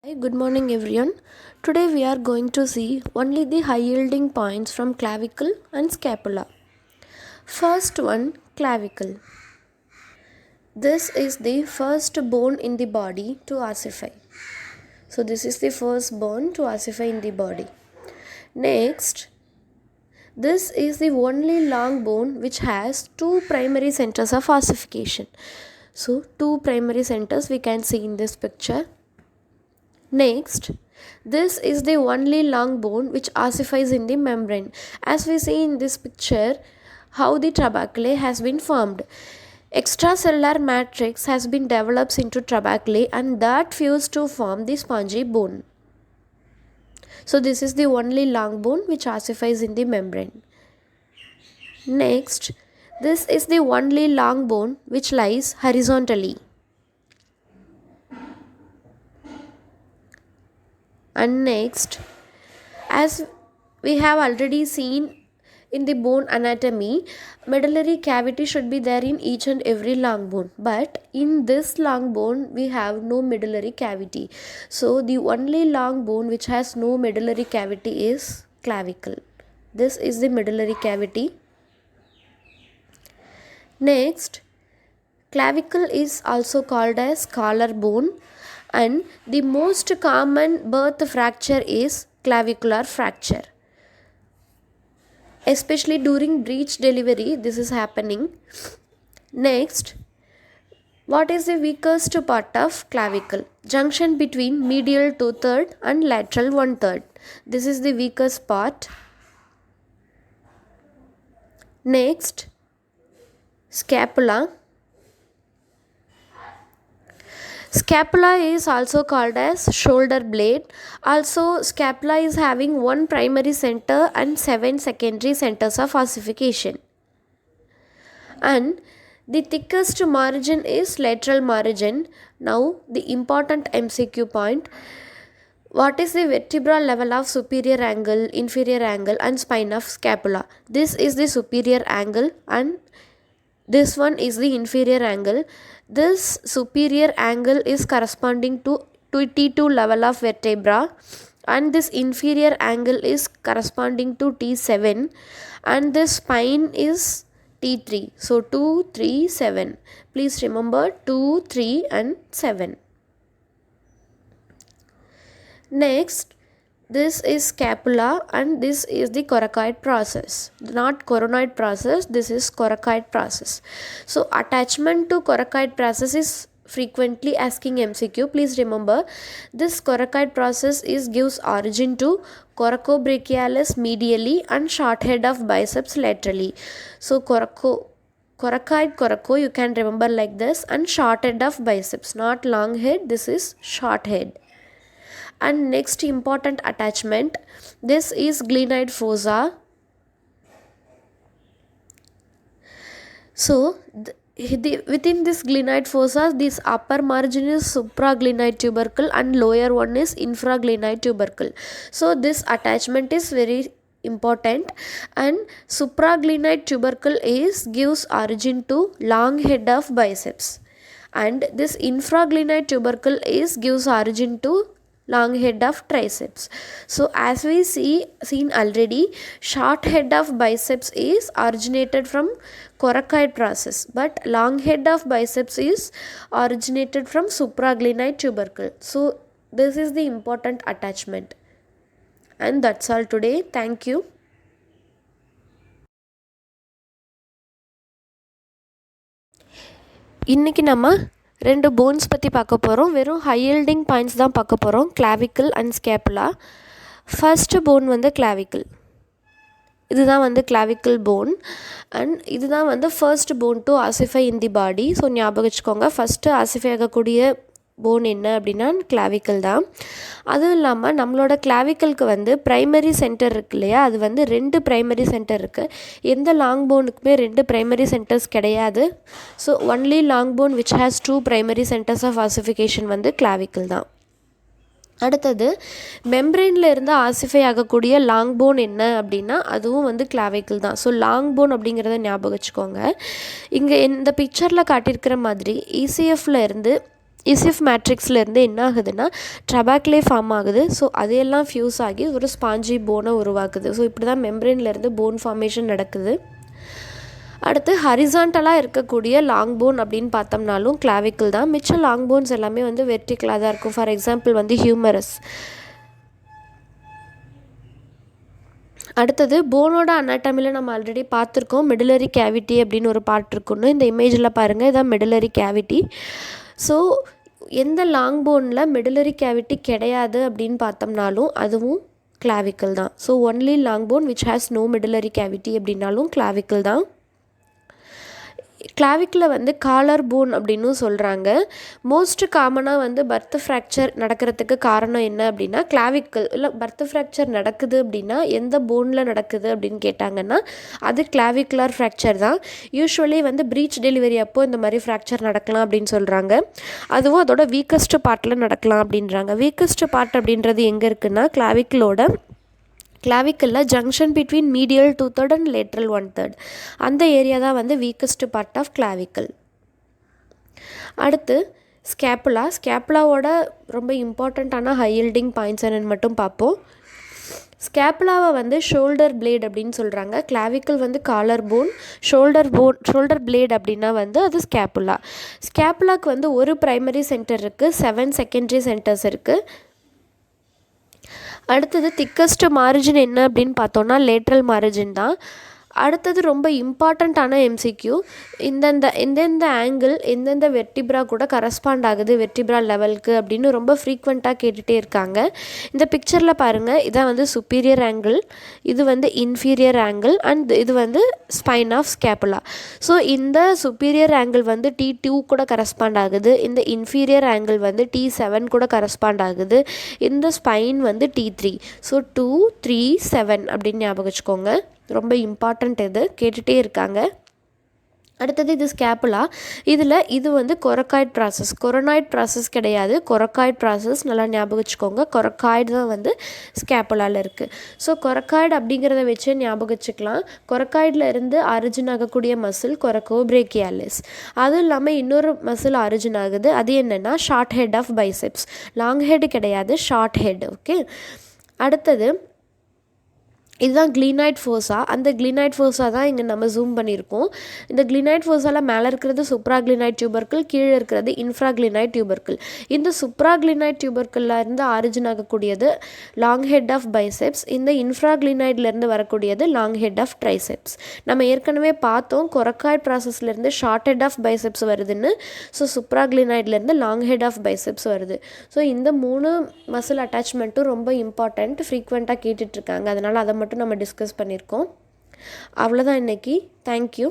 Hi, good morning everyone. Today we are going to see only the high yielding points from clavicle and scapula. First one, clavicle. This is the first bone in the body to ossify. So this is the first bone to ossify in the body. Next, this is the only long bone which has two primary centers of ossification. So two primary centers we can see in this picture. Next, this is the only long bone which ossifies in the membrane. As we see in this picture, how the trabeculae has been formed. Extracellular matrix has been developed into trabeculae and that fused to form the spongy bone. So this is the only long bone which ossifies in the membrane. Next, this is the only long bone which lies horizontally. And next, as we have already seen in the bone anatomy, medullary cavity should be there in each and every long bone, but in this long bone we have no medullary cavity. So the only long bone which has no medullary cavity is clavicle. This is the medullary cavity. Next, clavicle is also called as collarbone, and the most common birth fracture is clavicular fracture. Especially during breech delivery, this is happening. Next, what is the weakest part of clavicle? Junction between medial 2/3 and lateral 1/3. This is the weakest part. Next, scapula. Scapula is also called as shoulder blade. Also, scapula is having one primary center and 7 secondary centers of ossification. And the thickest margin is lateral margin. Now, the important MCQ point. What is the vertebral level of superior angle, inferior angle and spine of scapula? This is the superior angle and this one is the inferior angle. This superior angle is corresponding to T2 level of vertebra and this inferior angle is corresponding to T7 and this spine is T3. So 2, 3, 7. Please remember 2, 3 and 7. Next, this is scapula and this is the coracoid process. Not coronoid process, this is coracoid process. So attachment to coracoid process is frequently asking MCQ. Please remember this coracoid process gives origin to coracobrachialis medially and short head of biceps laterally. So coracoid you can remember like this and short head of biceps, not long head, this is short head. And next important attachment, this is glenoid fossa. So within this glenoid fossa, this upper margin is supraglenoid tubercle and lower one is infraglenoid tubercle. So this attachment is very important and supraglenoid tubercle gives origin to long head of biceps and this infraglenoid tubercle gives origin to long head of triceps. So as we seen already, short head of biceps is originated from coracoid process, but long head of biceps is originated from supraglenoid tubercle. So this is the important attachment. And that's all today. Thank you. இன்னைக்கு நம்ம ரெண்டு bones பற்றி பார்க்க போகிறோம். வெறும் high yielding points தான் பார்க்க போகிறோம், clavicle and scapula. First bone வந்து கிளாவிக்கிள். இதுதான் வந்து கிளாவிக்கிள் போன் அண்ட் இதுதான் வந்து first bone to ossify in the body. So ஞாபகம் வச்சுக்கோங்க, ஃபஸ்ட்டு ஆசிஃபை ஆகக்கூடிய போன் என்ன அப்படின்னா கிளாவிக்கிள் தான். அதுவும் இல்லாமல் நம்மளோட கிளாவிக்கிளுக்கு வந்து ப்ரைமரி சென்டர் இருக்கு இல்லையா, அது வந்து 2 ப்ரைமரி சென்டர் இருக்குது. எந்த லாங் போனுக்குமே 2 ப்ரைமரி சென்டர்ஸ் கிடையாது. So only long bone which has 2 primary centres of ossification வந்து கிளாவிக்கிள் தான். அடுத்தது மெம்ப்ரெயினில் இருந்து ஆசிஃபை ஆகக்கூடிய லாங் போன் என்ன அப்படின்னா அதுவும் வந்து கிளாவிக்கிள் தான். ஸோ லாங் போன் அப்படிங்கிறத ஞாபகம் வச்சுக்கோங்க. இங்கே இந்த பிக்சரில் காட்டியிருக்கிற மாதிரி இசிஎஃப்ல இருந்து இசிஎஃப் மேட்ரிக்ஸ்லேருந்து என்ன ஆகுதுன்னா ட்ரபாக்லே ஃபார்ம் ஆகுது. ஸோ அதையெல்லாம் ஃப்யூஸ் ஆகி ஒரு ஸ்பாஞ்சி போனை உருவாக்குது. ஸோ இப்படி தான் மெம்ப்ரெயின்லேருந்து போன் ஃபார்மேஷன் நடக்குது. அடுத்து ஹரிசாண்டலாக இருக்கக்கூடிய லாங் போன் அப்படின்னு பார்த்தோம்னாலும் கிளாவிக்கிள் தான். மிச்சம் லாங் போன்ஸ் எல்லாமே வந்து வெர்டிக்கலாக தான் இருக்கும். ஃபார் எக்ஸாம்பிள் வந்து ஹியூமரஸ். அடுத்தது போனோட அனாட்டமியில் நம்ம ஆல்ரெடி பார்த்துருக்கோம். மெடுலரி கேவிட்டி அப்படின்னு ஒரு பார்ட் இருக்குன்னு. இந்த இமேஜில் பாருங்கள், இதான் மெடுலரி கேவிட்டி. ஸோ எந்த லாங் போனில் மெடுலரி கேவிட்டி கிடையாது அப்படின்னு பார்த்தோம்னாலும் அதுவும் கிளாவிக்கிள் தான். So only long bone which has no medullary cavity அப்படின்னாலும் கிளாவிக்கிள் தான். கிளாவிக்கில் வந்து காலர் போன் அப்படின்னு சொல்கிறாங்க. மோஸ்ட் காமனாக வந்து பர்த் ஃப்ராக்சர் நடக்கிறதுக்கு காரணம் என்ன அப்படின்னா கிளாவிக்கிள். இல்லை பர்த் ஃப்ராக்சர் நடக்குது அப்படின்னா எந்த போனில் நடக்குது அப்படின்னு கேட்டாங்கன்னா அது கிளாவிகுலர் ஃப்ராக்சர் தான். யூஸ்வலி வந்து ப்ரீச் டெலிவரி அப்போது இந்த மாதிரி ஃப்ராக்சர் நடக்கலாம் அப்படின்னு சொல்கிறாங்க. அதுவும் அதோட வீக்கஸ்ட் பார்ட்டில் நடக்கலாம் அப்படின்றாங்க. வீக்கஸ்ட் பார்ட் அப்படின்றது எங்கே இருக்குன்னா கிளாவிக்கிளில் junction between medial 2/3 and lateral 1/3 அந்த ஏரியா தான் வந்து வீக்கஸ்ட் பார்ட் ஆஃப் கிளாவிக்கிள். அடுத்து ஸ்கேப்புலாவோட ரொம்ப இம்பார்ட்டண்ட்டான ஹை யீல்டிங் பாயிண்ட்ஸ் என்னென்னு மட்டும் பார்ப்போம். ஸ்கேப்புலாவை வந்து ஷோல்டர் பிளேட் அப்படின்னு சொல்கிறாங்க. கிளாவிக்கிள் வந்து காலர் போன், ஷோல்டர் பிளேட் அப்படின்னா வந்து அது ஸ்கேப்புலாக்கு வந்து ஒரு ப்ரைமரி சென்டர் இருக்குது, 7 செகண்டரி சென்டர்ஸ் இருக்குது. அடுத்தது திக்கஸ்ட் மார்ஜின் என்ன அப்படின்னு பார்த்தோன்னா லேட்ரல் மார்ஜின் தான். அடுத்தது ரொம்ப இம்பார்ட்டண்ட்டான எம்சிக்யூ, எந்தெந்த ஆங்கிள் எந்தெந்த வெர்டிப்ரா கூட கரஸ்பாண்ட் ஆகுது வெர்டிப்ரா லெவலுக்கு அப்படின்னு ரொம்ப ஃப்ரீக்வெண்ட்டாக கேட்டுகிட்டே இருக்காங்க. இந்த பிக்சரில் பாருங்கள், இதான் வந்து சுப்பீரியர் ஆங்கிள், இது வந்து இன்ஃபீரியர் ஆங்கிள் அண்ட் இது வந்து ஸ்பைன் ஆஃப் ஸ்கேப்புலா. ஸோ இந்த சுப்பீரியர் ஆங்கிள் வந்து T2 கூட கரஸ்பாண்ட் ஆகுது, இந்த இன்ஃபீரியர் ஆங்கிள் வந்து T7 கூட கரஸ்பாண்ட் ஆகுது, இந்த ஸ்பைன் வந்து T3. ஸோ 2, 3, 7 அப்படின்னு ஞாபகம் வச்சுக்கோங்க. ரொம்ப இம்பார்ட்டண்ட், இது கேட்டுகிட்டே இருக்காங்க. அடுத்தது இது ஸ்கேப்புலா. இது வந்து கொரக்காய்ட் ப்ராசஸ் கிடையாது, கொரக்காய்ட் ப்ராசஸ். நல்லா ஞாபகம் வச்சுக்கோங்க. கொரக்காய்டு தான் வந்து ஸ்கேப்புலாவில் இருக்குது. ஸோ கொரக்காய்டு அப்படிங்கிறத வச்சு ஞாபகம் வச்சுக்கலாம். கொரக்காய்டில் இருந்து ஆரிஜின் ஆகக்கூடிய மசில் கொரக்கோப்ரேக்கியாலிஸ். அதுவும் இல்லாமல் இன்னொரு மசில் ஆரிஜின் ஆகுது. அது என்னென்னா short head of biceps. Long head கிடையாது, ஷார்ட் ஹெட். ஓகே. அடுத்தது இதுதான் க்ளீனாய்ட் ஃபோஸா. அந்த க்ளீனாய்ட் ஃபோஸா தான் இங்கே நம்ம ஜூம் பண்ணியிருக்கோம். இந்த க்ளீனாய்ட் ஃபோஸாவில் மேலே இருக்கிறது சுப்ராக்ளினாய்ட் டியூபர்க்கிள், கீழே இருக்கிறது இன்ஃப்ராக்ளினாய்ட் டியூபர்க்கிள். இந்த சுப்ராக்ளினாய்ட் டியூபர்க்கிளில் இருந்து ஆரிஜின் ஆகக்கூடியது லாங் ஹெட் ஆஃப் பைசெப்ஸ், இந்த இன்ஃப்ராக்ளினாய்ட்லேருந்து வரக்கூடியது லாங் ஹெட் ஆஃப் ட்ரைசெப்ஸ். நம்ம ஏற்கனவே பார்த்தோம் கொரக்காய்ட் ப்ராசஸ்லேருந்து ஷார்ட் ஹெட் ஆஃப் பைசெப்ஸ் வருதுன்னு. ஸோ சுப்ராக்ளினாய்ட்லேருந்து லாங் ஹெட் ஆஃப் பைசெப்ஸ் வருது. ஸோ இந்த 3 மசில் அட்டாச்மெண்ட்டும் ரொம்ப இம்பார்ட்டண்ட், ஃப்ரீக்வெண்ட்டாக கேட்டுட்ருக்காங்க. அதனால் அதை மட்டும் நம்ம டிஸ்கஸ் பண்ணியிருக்கோம். அவ்வளோதான் இன்றைக்கி. தேங்க்யூ.